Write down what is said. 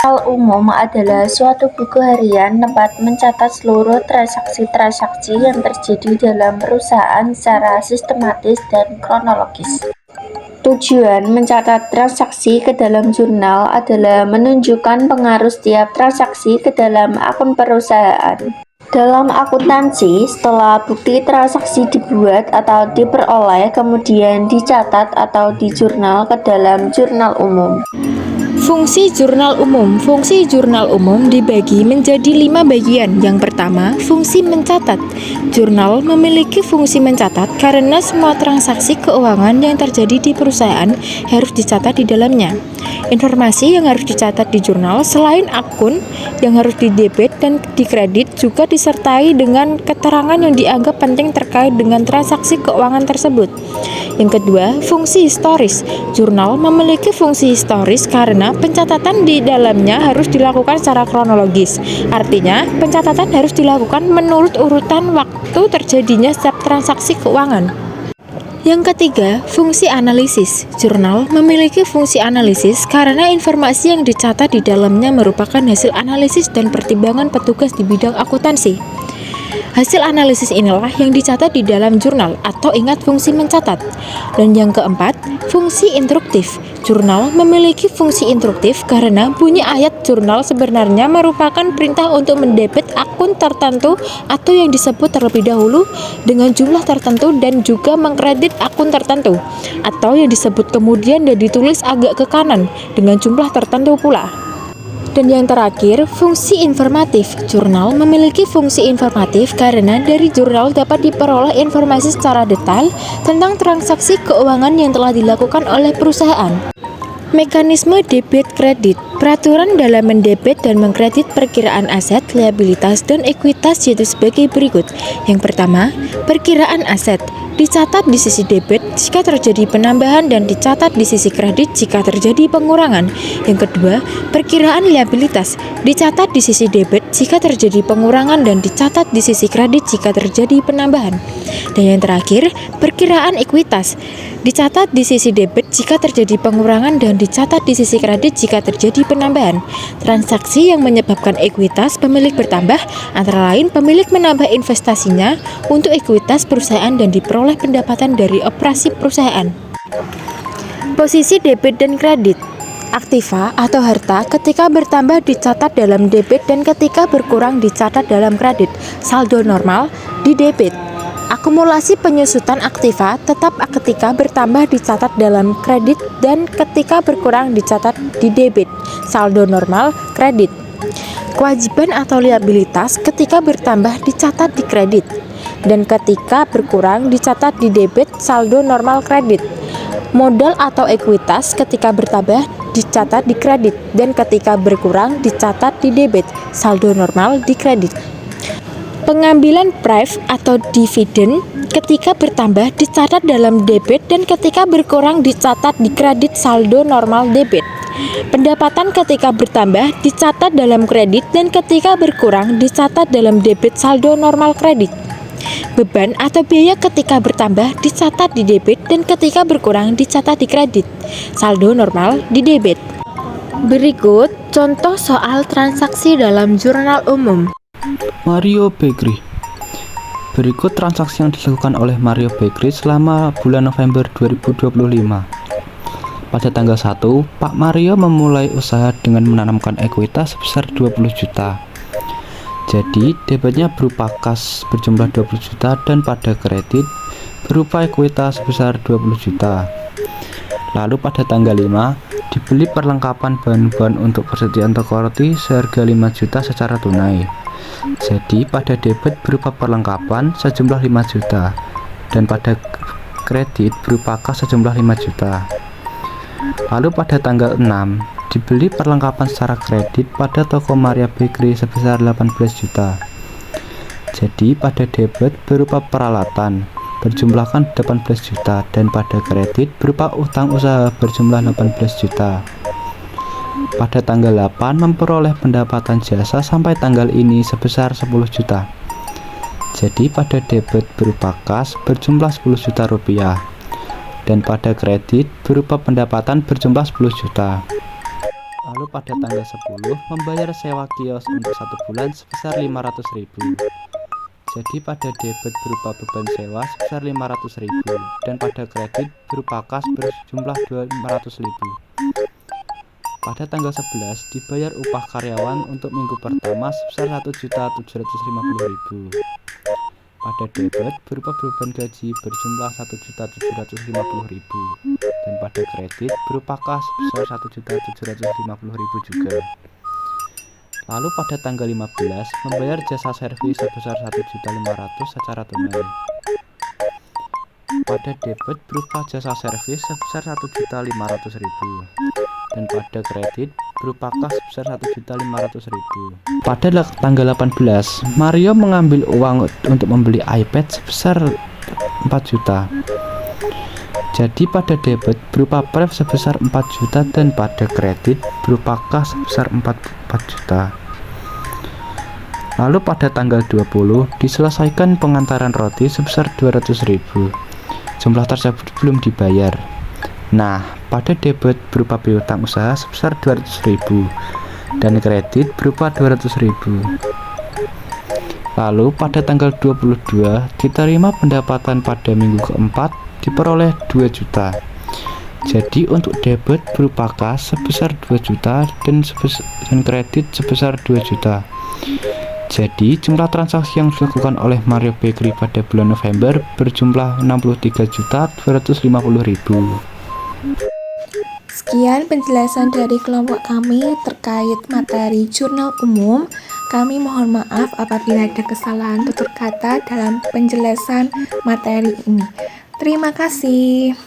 Umum adalah suatu buku harian tempat mencatat seluruh transaksi-transaksi yang terjadi dalam perusahaan secara sistematis dan kronologis. Tujuan mencatat transaksi ke dalam jurnal adalah menunjukkan pengaruh setiap transaksi ke dalam akun perusahaan. Dalam akuntansi, setelah bukti transaksi dibuat atau diperoleh, kemudian dicatat atau dijurnal ke dalam jurnal umum. Fungsi jurnal umum. Fungsi jurnal umum dibagi menjadi 5 bagian. Yang pertama, fungsi mencatat. Jurnal memiliki fungsi mencatat karena semua transaksi keuangan yang terjadi di perusahaan harus dicatat di dalamnya. Informasi yang harus dicatat di jurnal selain akun yang harus didebit dan dikredit juga disertai dengan keterangan yang dianggap penting terkait dengan transaksi keuangan tersebut. Yang kedua, fungsi historis. Jurnal memiliki fungsi historis karena pencatatan di dalamnya harus dilakukan secara kronologis. Artinya, pencatatan harus dilakukan menurut urutan waktu terjadinya setiap transaksi keuangan. Yang ketiga, fungsi analisis. Jurnal memiliki fungsi analisis karena informasi yang dicatat di dalamnya merupakan hasil analisis dan pertimbangan petugas di bidang akuntansi. Hasil analisis inilah yang dicatat di dalam jurnal atau ingat fungsi mencatat. Dan yang keempat, fungsi instruktif. Jurnal memiliki fungsi instruktif karena bunyi ayat jurnal sebenarnya merupakan perintah untuk mendebit akun tertentu atau yang disebut terlebih dahulu dengan jumlah tertentu dan juga mengkredit akun tertentu atau yang disebut kemudian dan ditulis agak ke kanan dengan jumlah tertentu pula. Dan yang terakhir, fungsi informatif. Jurnal memiliki fungsi informatif karena dari jurnal dapat diperoleh informasi secara detail tentang transaksi keuangan yang telah dilakukan oleh perusahaan. Mekanisme debit kredit. Peraturan dalam mendebit dan mengkredit perkiraan aset, liabilitas, dan ekuitas yaitu sebagai berikut. Yang pertama, perkiraan aset. Dicatat di sisi debit jika terjadi penambahan dan dicatat di sisi kredit jika terjadi pengurangan. Yang kedua, perkiraan liabilitas. Dicatat di sisi debit jika terjadi pengurangan dan dicatat di sisi kredit jika terjadi penambahan. Dan yang terakhir, perkiraan ekuitas. Dicatat di sisi debit jika terjadi pengurangan dan dicatat di sisi kredit jika terjadi penambahan. Transaksi yang menyebabkan ekuitas pemilik bertambah antara lain pemilik menambah investasinya untuk ekuitas perusahaan dan diperoleh pendapatan dari operasi perusahaan. Posisi debit dan kredit. Aktiva atau harta ketika bertambah dicatat dalam debit dan ketika berkurang dicatat dalam kredit. Saldo normal di debit. Akumulasi penyusutan aktiva tetap ketika bertambah dicatat dalam kredit dan ketika berkurang dicatat di debit. Saldo normal kredit. Kewajiban atau liabilitas ketika bertambah dicatat di kredit dan ketika berkurang dicatat di debit. Saldo normal kredit. Modal atau ekuitas ketika bertambah dicatat di kredit dan ketika berkurang dicatat di debit. Saldo normal di kredit. Pengambilan pref atau dividen ketika bertambah dicatat dalam debit dan ketika berkurang dicatat di kredit. Saldo normal debit. Pendapatan ketika bertambah dicatat dalam kredit dan ketika berkurang dicatat dalam debit. Saldo normal kredit. Beban atau biaya ketika bertambah dicatat di debit dan ketika berkurang dicatat di kredit. Saldo normal di debit. Berikut contoh soal transaksi dalam jurnal umum. Mario Bakery. Berikut transaksi yang dilakukan oleh Mario Bakery selama bulan November 2025. Pada tanggal 1, Pak Mario memulai usaha dengan menanamkan ekuitas sebesar 20 juta. Jadi, debitnya berupa kas berjumlah 20 juta dan pada kredit berupa ekuitas sebesar 20 juta. Lalu pada tanggal 5, dibeli perlengkapan bahan-bahan untuk persediaan toko roti seharga 5 juta secara tunai. Jadi pada debit berupa perlengkapan sejumlah 5 juta dan pada kredit berupa kas sejumlah 5 juta. Lalu pada tanggal 6 dibeli perlengkapan secara kredit pada toko Mario Bakery sebesar 18 juta. Jadi pada debit berupa peralatan berjumlahkan 18 juta dan pada kredit berupa utang usaha berjumlah 18 juta. Pada tanggal 8 memperoleh pendapatan jasa sampai tanggal ini sebesar 10 juta. Jadi pada debit berupa kas berjumlah 10 juta rupiah dan pada kredit berupa pendapatan berjumlah 10 juta. Lalu pada tanggal 10 membayar sewa kios untuk 1 bulan sebesar 500.000. Jadi pada debit berupa beban sewa sebesar 500.000 dan pada kredit berupa kas berjumlah 200.000. Pada tanggal 11 dibayar upah karyawan untuk minggu pertama sebesar 1.750.000. Pada debit berupa beban gaji berjumlah 1.750.000 dan pada kredit berupa kas sebesar 1.750.000 juga. Lalu pada tanggal 15 membayar jasa servis sebesar 1.500.000 secara tunai. Pada debit berupa jasa servis sebesar 1.500.000 dan pada kredit berupa kas sebesar 1.500.000. Pada tanggal 18 Mario mengambil uang untuk membeli iPad sebesar 4 juta. Jadi pada debit berupa pref sebesar 4 juta dan pada kredit berupa kas sebesar 4 juta. Lalu pada tanggal 20 diselesaikan pengantaran roti sebesar 200.000. Jumlah tersebut belum dibayar. Nah, pada debit berupa piutang usaha sebesar 200.000 dan kredit berupa 200.000. Lalu pada tanggal 22 diterima pendapatan pada minggu keempat diperoleh 2 juta. Jadi untuk debit berupa kas sebesar 2 juta dan kredit sebesar 2 juta. Jadi jumlah transaksi yang dilakukan oleh Mario Bakery pada bulan November berjumlah 63.250.000. Sekian penjelasan dari kelompok kami terkait materi jurnal umum. Kami mohon maaf apabila ada kesalahan tutur kata dalam penjelasan materi ini. Terima kasih.